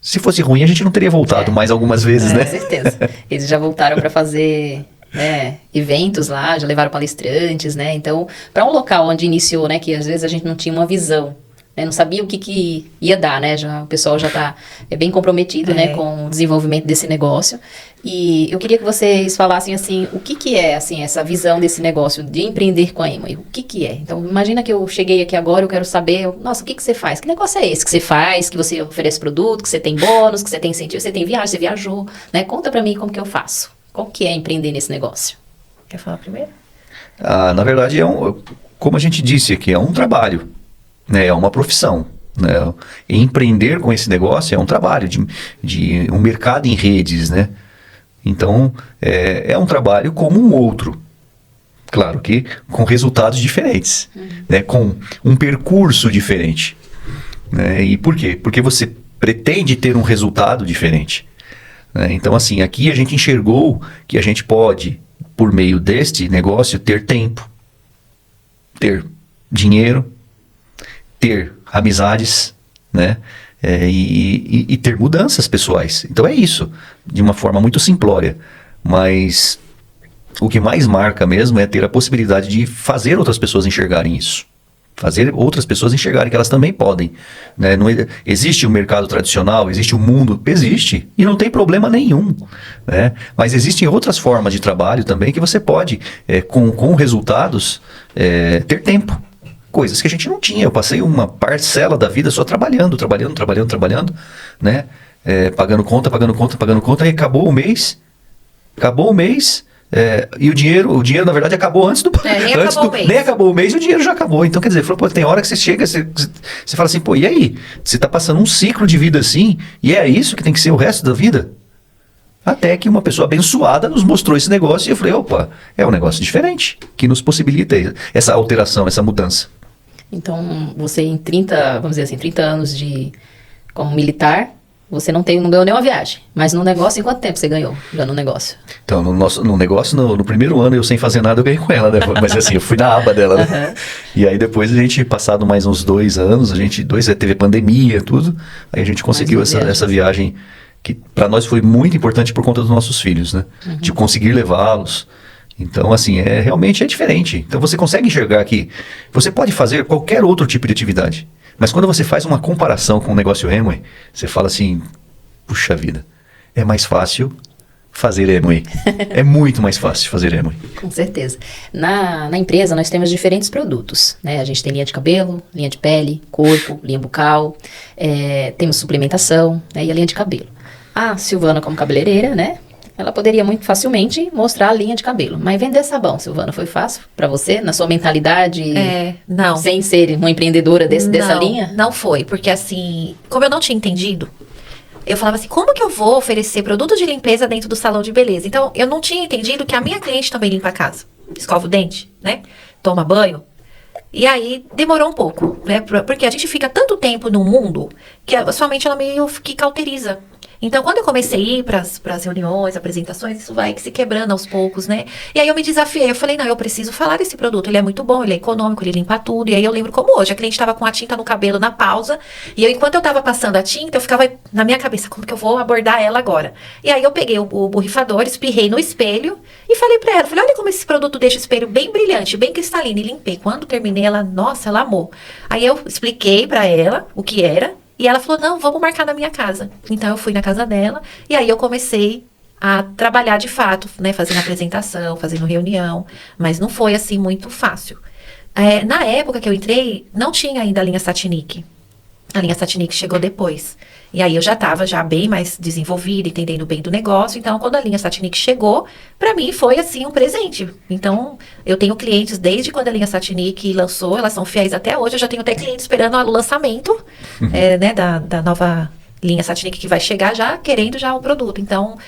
se fosse ruim a gente não teria voltado mais algumas vezes, né? Com certeza. Eles já voltaram para fazer, né, eventos lá, já levaram palestrantes, né? Então, para um local onde iniciou, né, que às vezes a gente não tinha uma visão, né, não sabia o que ia dar, né? O pessoal já está bem comprometido, né, com o desenvolvimento desse negócio. E eu queria que vocês falassem assim, o que é assim essa visão desse negócio de empreender com a Amway? O que é? Então, imagina que eu cheguei aqui agora, eu quero saber, nossa, o que você faz? Que negócio é esse que você faz? Que você oferece produto, que você tem bônus, que você tem incentivo, você tem viagem, você viajou, né? Conta pra mim como que eu faço. Como que é empreender nesse negócio? Quer falar primeiro? Na verdade, como a gente disse aqui, é um trabalho, né? É uma profissão. Né? Empreender com esse negócio é um trabalho de um mercado em redes, né? Então, é um trabalho como um outro. Claro que com resultados diferentes, né? Com um percurso diferente. Né? E por quê? Porque você pretende ter um resultado diferente. Né? Então, assim, aqui a gente enxergou que a gente pode, por meio deste negócio, ter tempo, ter dinheiro, ter amizades, né? E ter mudanças pessoais. Então é isso, de uma forma muito simplória. Mas o que mais marca mesmo é ter a possibilidade de fazer outras pessoas enxergarem isso. Fazer outras pessoas enxergarem que elas também podem. Né? Não existe o mercado tradicional, existe o mundo, existe, e não tem problema nenhum. Né? Mas existem outras formas de trabalho também que você pode, com resultados, ter tempo. Coisas que a gente não tinha. Eu passei uma parcela da vida só trabalhando, né? Pagando conta, e acabou o mês, e o dinheiro, na verdade, acabou antes do... Nem acabou o mês e o dinheiro já acabou. Então, quer dizer, tem hora que você chega, você fala assim, pô, e aí? Você tá passando um ciclo de vida assim, e é isso que tem que ser o resto da vida? Até que uma pessoa abençoada nos mostrou esse negócio, e eu falei, opa, é um negócio diferente, que nos possibilita essa alteração, essa mudança. Então, você em 30 anos como militar, você não ganhou nenhuma viagem. Mas no negócio, em quanto tempo você ganhou já no negócio? Então, no negócio, no primeiro ano, eu sem fazer nada, eu ganhei com ela, né? Mas assim, eu fui na aba dela, né? Uhum. E aí depois a gente, passado mais uns 2 anos, teve pandemia, tudo, aí a gente conseguiu essa viagem, que para nós foi muito importante por conta dos nossos filhos, né? Uhum. De conseguir levá-los. Então, assim, realmente é diferente. Então, você consegue enxergar que você pode fazer qualquer outro tipo de atividade. Mas quando você faz uma comparação com o negócio Amway, você fala assim, puxa vida, é mais fácil fazer Amway. É muito mais fácil fazer Amway. Com certeza. Na empresa, nós temos diferentes produtos. Né? A gente tem linha de cabelo, linha de pele, corpo, linha bucal, temos suplementação, né? E a linha de cabelo. A Silvana, como cabeleireira, né? Ela poderia muito facilmente mostrar a linha de cabelo. Mas vender sabão, Silvana, foi fácil para você? Na sua mentalidade? Não. Sem ser uma empreendedora dessa linha? Não foi, porque assim, como eu não tinha entendido, eu falava assim, como que eu vou oferecer produto de limpeza dentro do salão de beleza? Então, eu não tinha entendido que a minha cliente também limpa a casa. Escova o dente, né? Toma banho. E aí, demorou um pouco, né? Porque a gente fica tanto tempo no mundo que a sua mente, ela meio que cauteriza. Então, quando eu comecei a ir para as reuniões, apresentações, isso vai se quebrando aos poucos, né? E aí eu me desafiei, eu falei, não, eu preciso falar desse produto, ele é muito bom, ele é econômico, ele limpa tudo. E aí eu lembro como hoje, a cliente estava com a tinta no cabelo na pausa, e enquanto eu estava passando a tinta, eu ficava na minha cabeça, como que eu vou abordar ela agora? E aí eu peguei o borrifador, espirrei no espelho e falei para ela, olha como esse produto deixa o espelho bem brilhante, bem cristalino, e limpei. Quando terminei, ela amou. Aí eu expliquei para ela o que era, e ela falou, não, vamos marcar na minha casa. Então, eu fui na casa dela, e aí eu comecei a trabalhar de fato, né? Fazendo apresentação, fazendo reunião, mas não foi, assim, muito fácil. Na época que eu entrei, não tinha ainda a linha Satinic. A linha Satinic chegou depois. E aí eu já estava bem mais desenvolvida, entendendo bem do negócio. Então, quando a linha Satinic chegou, para mim foi, assim, um presente. Então, eu tenho clientes desde quando a linha Satinic lançou, elas são fiéis até hoje. Eu já tenho até clientes esperando o lançamento né, da nova linha Satinic que vai chegar já, querendo já o produto. Então,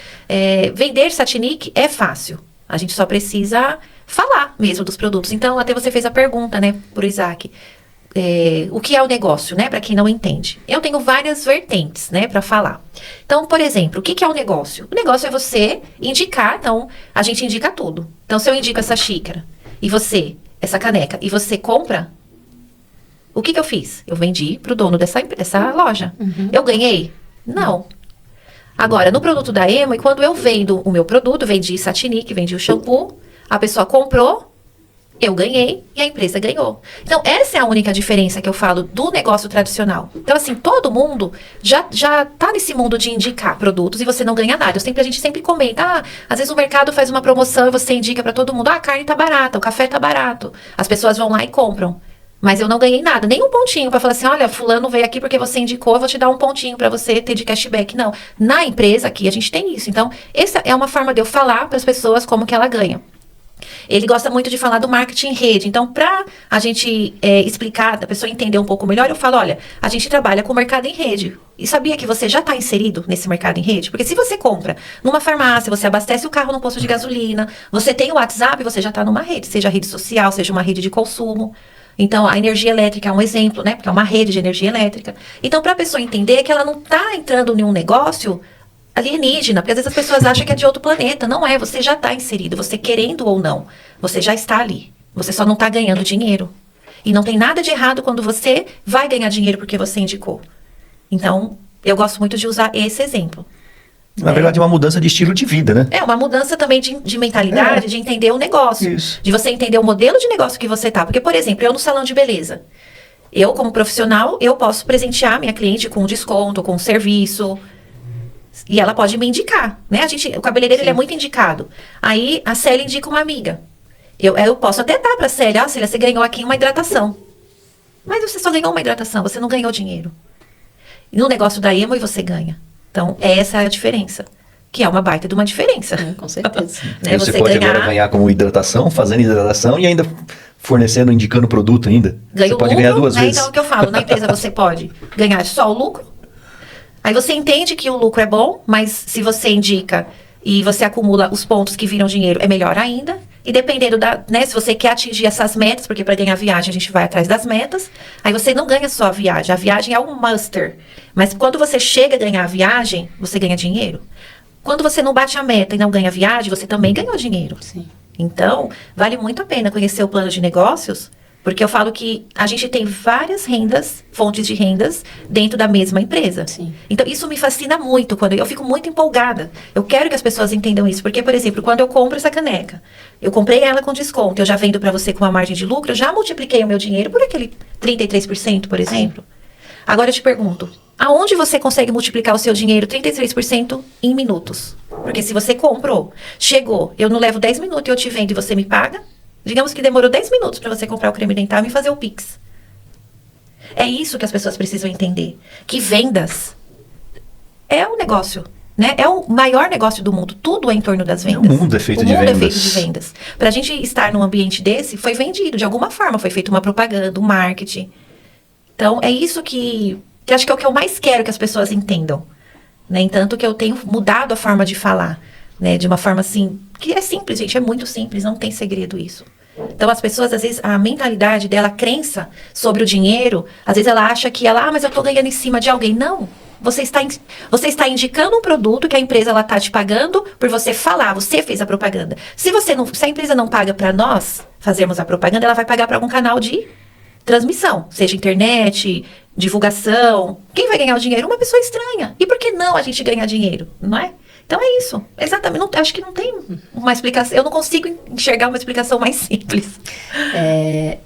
vender Satinic é fácil. A gente só precisa falar mesmo dos produtos. Então, até você fez a pergunta, né, pro Isaac. o que é o negócio, né? Para quem não entende. Eu tenho várias vertentes, né? Para falar. Então, por exemplo, o que é o negócio? O negócio é você indicar. Então, a gente indica tudo. Então, se eu indico essa xícara e você, essa caneca, e você compra, o que eu fiz? Eu vendi pro dono dessa loja. Eu ganhei? Não. Agora, no produto da Emo, quando eu vendo o meu produto, vendi Satinic, vendi o shampoo, a pessoa comprou, eu ganhei e a empresa ganhou. Então, essa é a única diferença que eu falo do negócio tradicional. Então, assim, todo mundo já tá nesse mundo de indicar produtos e você não ganha nada. A gente sempre comenta, às vezes o mercado faz uma promoção e você indica para todo mundo, a carne tá barata, o café tá barato. As pessoas vão lá e compram. Mas eu não ganhei nada, nem um pontinho para falar assim, olha, fulano veio aqui porque você indicou, eu vou te dar um pontinho para você ter de cashback. Não, na empresa aqui a gente tem isso. Então, essa é uma forma de eu falar para as pessoas como que ela ganha. Ele gosta muito de falar do marketing em rede. Então, para a gente explicar, a pessoa entender um pouco melhor, eu falo, olha, a gente trabalha com mercado em rede. E sabia que você já está inserido nesse mercado em rede? Porque se você compra numa farmácia, você abastece o carro no posto de gasolina, você tem o WhatsApp, você já está numa rede, seja rede social, seja uma rede de consumo. Então, a energia elétrica é um exemplo, né? Porque é uma rede de energia elétrica. Então, para a pessoa entender que ela não está entrando em um negócio alienígena, porque às vezes as pessoas acham que é de outro planeta. Não é, você já está inserido, você querendo ou não. Você já está ali. Você só não está ganhando dinheiro. E não tem nada de errado quando você vai ganhar dinheiro porque você indicou. Então, eu gosto muito de usar esse exemplo. Na verdade, é uma mudança de estilo de vida, né? É uma mudança também de mentalidade, de entender o negócio. Isso. De você entender o modelo de negócio que você tá. Porque, por exemplo, eu no salão de beleza, eu como profissional, eu posso presentear minha cliente com um desconto, com um serviço. E ela pode me indicar, né? O cabeleireiro ele é muito indicado. Aí a Célia indica uma amiga. Eu posso até dar pra Célia, Célia, você ganhou aqui uma hidratação. Mas você só ganhou uma hidratação, você não ganhou dinheiro. E no negócio da Emo você ganha. Então, essa é a diferença. Que é uma baita de uma diferença. Com certeza. Né? Você pode agora ganhar como hidratação, fazendo hidratação e ainda fornecendo, indicando produto ainda. Ganha você pode lucro, ganhar duas vezes. Então, o que eu falo, na empresa você pode ganhar só o lucro. Aí você entende que o lucro é bom, mas se você indica e você acumula os pontos que viram dinheiro, é melhor ainda. E dependendo se você quer atingir essas metas, porque para ganhar viagem a gente vai atrás das metas, aí você não ganha só a viagem é um muster. Mas quando você chega a ganhar a viagem, você ganha dinheiro. Quando você não bate a meta e não ganha a viagem, você também ganhou dinheiro. Sim. Então, vale muito a pena conhecer o plano de negócios, porque eu falo que a gente tem várias fontes de rendas dentro da mesma empresa. Sim. Então, isso me fascina muito, quando eu fico muito empolgada. Eu quero que as pessoas entendam isso, porque, por exemplo, quando eu compro essa caneca, eu comprei ela com desconto, eu já vendo para você com uma margem de lucro, eu já multipliquei o meu dinheiro por aquele 33%, por exemplo. Agora eu te pergunto, aonde você consegue multiplicar o seu dinheiro 33% em minutos? Porque se você comprou, chegou, eu não levo 10 minutos e eu te vendo e você me paga, digamos que demorou 10 minutos para você comprar o creme dental e me fazer o Pix. É isso que as pessoas precisam entender. Que vendas é um negócio, né? É o maior negócio do mundo. Tudo é em torno das vendas. O mundo é feito de vendas. O mundo é feito de vendas. Para a gente estar num ambiente desse, foi vendido de alguma forma. Foi feita uma propaganda, um marketing. Então, é isso que acho que é o que eu mais quero que as pessoas entendam. Né? Entanto que eu tenho mudado a forma de falar. Né? De uma forma assim, que é simples, gente. É muito simples, não tem segredo isso. Então, as pessoas, às vezes, a mentalidade dela, a crença sobre o dinheiro, às vezes ela acha que mas eu tô ganhando em cima de alguém. Não. Você está indicando um produto que a empresa está te pagando por você falar. Você fez a propaganda. Se a empresa não paga para nós fazermos a propaganda, ela vai pagar para algum canal de transmissão. Seja internet, divulgação. Quem vai ganhar o dinheiro? Uma pessoa estranha. E por que não a gente ganhar dinheiro? Não é? Então é isso. Exatamente. Acho que não tem uma explicação. Eu não consigo enxergar uma explicação mais simples.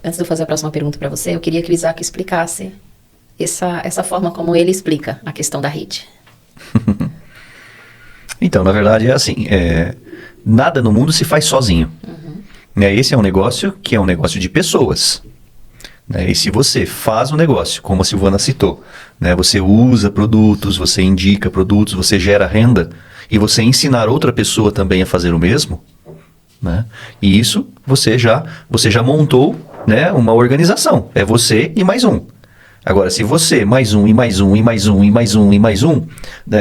Antes de eu fazer a próxima pergunta para você, eu queria que o Isaac explicasse essa forma como ele explica a questão da rede. Então, na verdade é assim, nada no mundo se faz sozinho. Esse é um negócio que é um negócio de pessoas. E se você faz um negócio, como a Silvana citou, você usa produtos, você indica produtos, você gera renda, e você ensinar outra pessoa também a fazer o mesmo, e isso você já montou uma organização. É você e mais um. Agora, se você, mais um, e mais um, e mais um, e mais um, e mais um,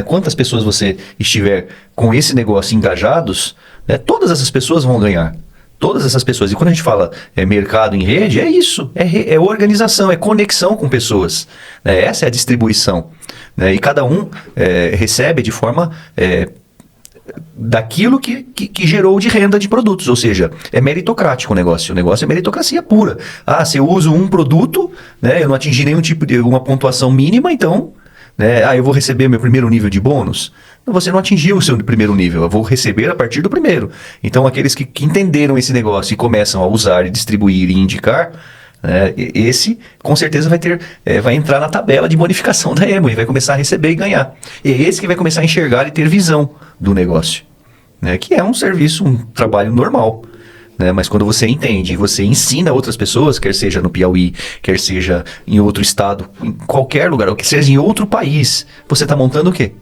quantas pessoas você estiver com esse negócio engajados, todas essas pessoas vão ganhar. todas essas pessoas. E quando a gente fala mercado em rede, é isso. É organização, é conexão com pessoas. Né? Essa é a distribuição. Né? E cada um recebe de forma... daquilo que gerou de renda de produtos, ou seja, é meritocrático o negócio é meritocracia pura. Se eu uso um produto, né, eu não atingi nenhum tipo de uma pontuação mínima, então, né, eu vou receber meu primeiro nível de bônus. Você não atingiu o seu primeiro nível, eu vou receber a partir do primeiro. Então, aqueles que entenderam esse negócio e começam a usar e distribuir e indicar, esse com certeza vai entrar na tabela de bonificação da Amway, vai começar a receber e ganhar. É esse que vai começar a enxergar e ter visão do negócio, né? Que é um serviço, um trabalho normal, né? Mas quando você entende e você ensina outras pessoas, quer seja no Piauí, quer seja em outro estado, em qualquer lugar, ou que seja em outro país, você está montando o quê?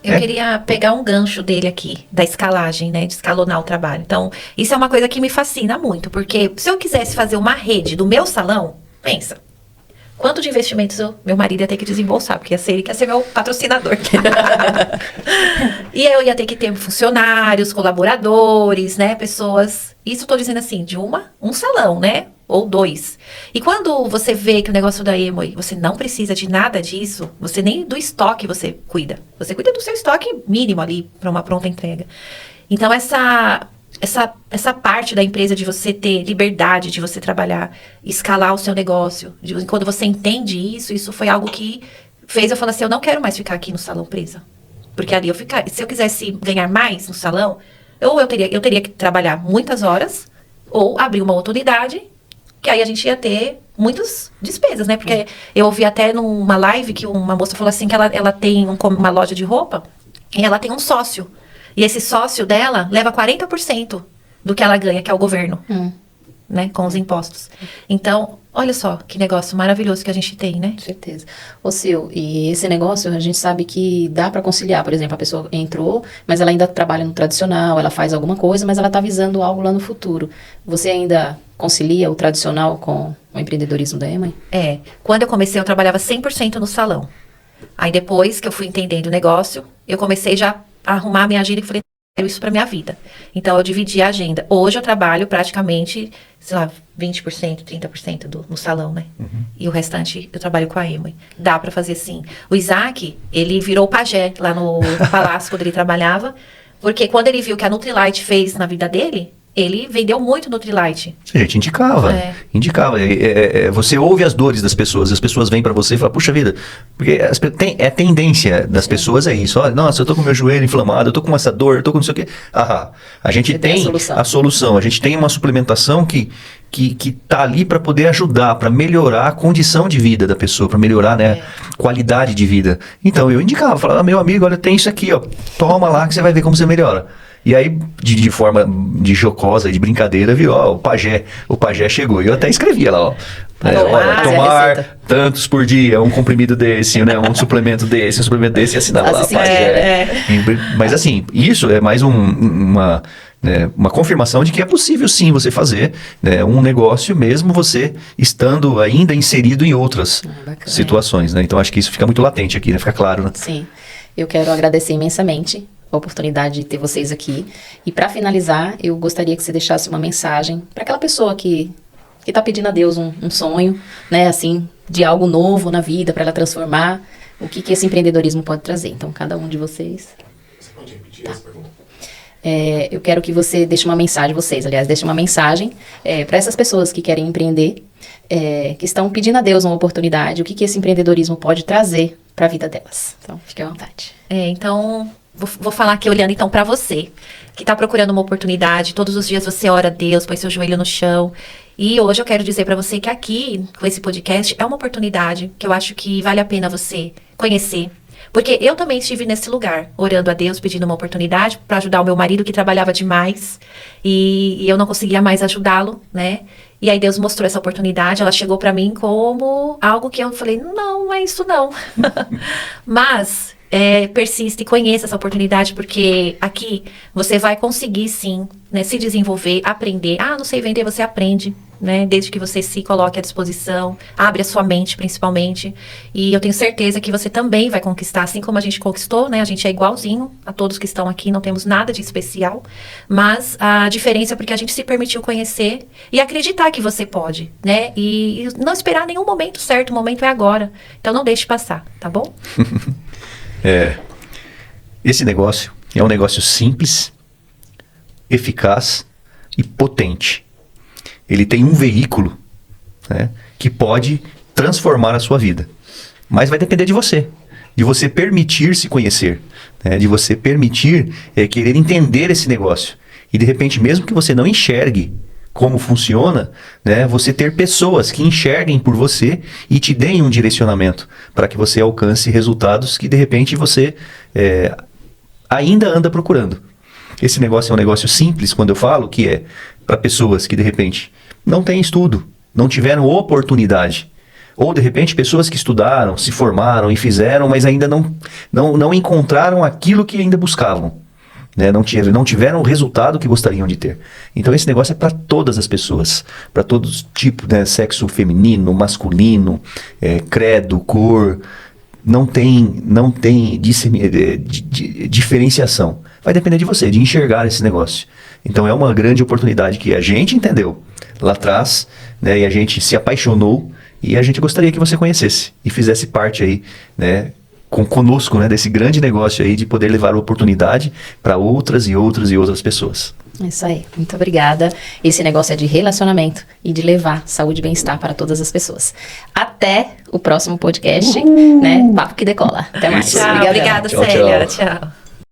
Eu queria pegar um gancho dele aqui, da escalagem, né, de escalonar o trabalho. Então, isso é uma coisa que me fascina muito, porque se eu quisesse fazer uma rede do meu salão, pensa, quanto de investimentos meu marido ia ter que desembolsar, porque ele quer ser meu patrocinador. E eu ia ter que ter funcionários, colaboradores, né, pessoas, isso eu tô dizendo assim, de um salão, né, ou 2. E quando você vê que o negócio da Amway, você não precisa de nada disso, você nem do estoque você cuida. Você cuida do seu estoque mínimo ali para uma pronta entrega. Então, essa parte da empresa de você ter liberdade de você trabalhar, escalar o seu negócio, quando você entende isso foi algo que fez eu falar assim, eu não quero mais ficar aqui no salão presa. Porque ali se eu quisesse ganhar mais no salão, ou eu teria que trabalhar muitas horas, ou abrir uma outra unidade, que aí a gente ia ter muitas despesas, né? Porque eu ouvi até numa live que uma moça falou assim que ela tem uma loja de roupa e ela tem um sócio. E esse sócio dela leva 40% do que ela ganha, que é o governo, né? Com os impostos. Então, olha só que negócio maravilhoso que a gente tem, né? Com certeza. Ô Sil, e esse negócio a gente sabe que dá para conciliar. Por exemplo, a pessoa entrou, mas ela ainda trabalha no tradicional, ela faz alguma coisa, mas ela tá visando algo lá no futuro. Você ainda concilia o tradicional com o empreendedorismo da Amway? Quando eu comecei, eu trabalhava 100% no salão. Aí depois que eu fui entendendo o negócio, eu comecei já a arrumar a minha agenda e falei, quero isso pra minha vida. Então eu dividi a agenda. Hoje eu trabalho praticamente, sei lá, 20%, 30% no salão, né? E o restante eu trabalho com a Amway. Dá pra fazer assim. O Isaac, ele virou pajé lá no palácio quando ele trabalhava, porque quando ele viu que a Nutrilite fez na vida dele, ele vendeu muito Nutrilite. A gente indicava. Você ouve as dores das pessoas, as pessoas vêm pra você e falam, puxa vida, porque é tendência das pessoas é isso. Olha, nossa, eu tô com meu joelho inflamado, eu tô com essa dor, eu tô com não sei o quê. A gente tem a solução, a gente tem uma suplementação que tá ali para poder ajudar, para melhorar a condição de vida da pessoa, para melhorar, né, qualidade de vida. Então eu indicava, falava, meu amigo, olha, tem isso aqui, ó, toma lá que você vai ver como você melhora. E aí, de forma de jocosa, de brincadeira, viu, ó, o pajé chegou. E eu até escrevia lá, ó. Tomar tantos por dia, um comprimido desse, né, um suplemento desse, e assinava lá, pajé. Mas assim, isso é mais uma confirmação de que é possível sim você fazer, né, um negócio mesmo você estando ainda inserido em outras situações, né? Então acho que isso fica muito latente aqui, né? Fica claro, né? Sim. Eu quero agradecer imensamente a oportunidade de ter vocês aqui. E para finalizar, eu gostaria que você deixasse uma mensagem para aquela pessoa que está pedindo a Deus um sonho, né, assim, de algo novo na vida, para ela transformar. O que esse empreendedorismo pode trazer? Então, cada um de vocês. Você pode repetir essa pergunta? Eu quero que você deixe uma mensagem, deixem uma mensagem para essas pessoas que querem empreender, que estão pedindo a Deus uma oportunidade, o que esse empreendedorismo pode trazer para a vida delas. Então, fique à vontade. Então, vou falar aqui olhando então para você, que está procurando uma oportunidade, todos os dias você ora a Deus, põe seu joelho no chão. E hoje eu quero dizer para você que aqui, com esse podcast, é uma oportunidade que eu acho que vale a pena você conhecer. Porque eu também estive nesse lugar, orando a Deus, pedindo uma oportunidade para ajudar o meu marido, que trabalhava demais, e eu não conseguia mais ajudá-lo, né? E aí Deus mostrou essa oportunidade, ela chegou para mim como algo que eu falei, não é isso não. Mas persista e conheça essa oportunidade, porque aqui você vai conseguir sim, né, se desenvolver, aprender. Não sei vender, você aprende. né? Desde que você se coloque à disposição, abre a sua mente, principalmente. E eu tenho certeza que você também vai conquistar, assim como a gente conquistou, né? A gente é igualzinho a todos que estão aqui, não temos nada de especial. Mas a diferença é porque a gente se permitiu conhecer e acreditar que você pode, né? E não esperar nenhum momento certo, o momento é agora. Então não deixe passar, tá bom? Esse negócio é um negócio simples, eficaz e potente. Ele tem um veículo, né, que pode transformar a sua vida. Mas vai depender de você permitir se conhecer, né, de você permitir querer entender esse negócio. E de repente, mesmo que você não enxergue como funciona, né, você ter pessoas que enxerguem por você e te deem um direcionamento para que você alcance resultados que de repente você ainda anda procurando. Esse negócio é um negócio simples, quando eu falo, que é para pessoas que de repente não têm estudo, não tiveram oportunidade. Ou de repente pessoas que estudaram, se formaram e fizeram, mas ainda não encontraram aquilo que ainda buscavam. Né? Não tiveram o resultado que gostariam de ter. Então esse negócio é para todas as pessoas, para todos os tipos, né? Sexo feminino, masculino, credo, cor. Não tem diferenciação. Vai depender de você, de enxergar esse negócio. Então é uma grande oportunidade que a gente entendeu lá atrás, né, e a gente se apaixonou, e a gente gostaria que você conhecesse e fizesse parte aí, né, conosco, né, desse grande negócio aí de poder levar a oportunidade para outras e outras e outras pessoas. Isso aí, muito obrigada. Esse negócio é de relacionamento e de levar saúde e bem-estar para todas as pessoas. Até o próximo podcast, né? Papo que Decola. Até mais. Tchau, obrigada, Tchau, Célia. tchau. Tchau.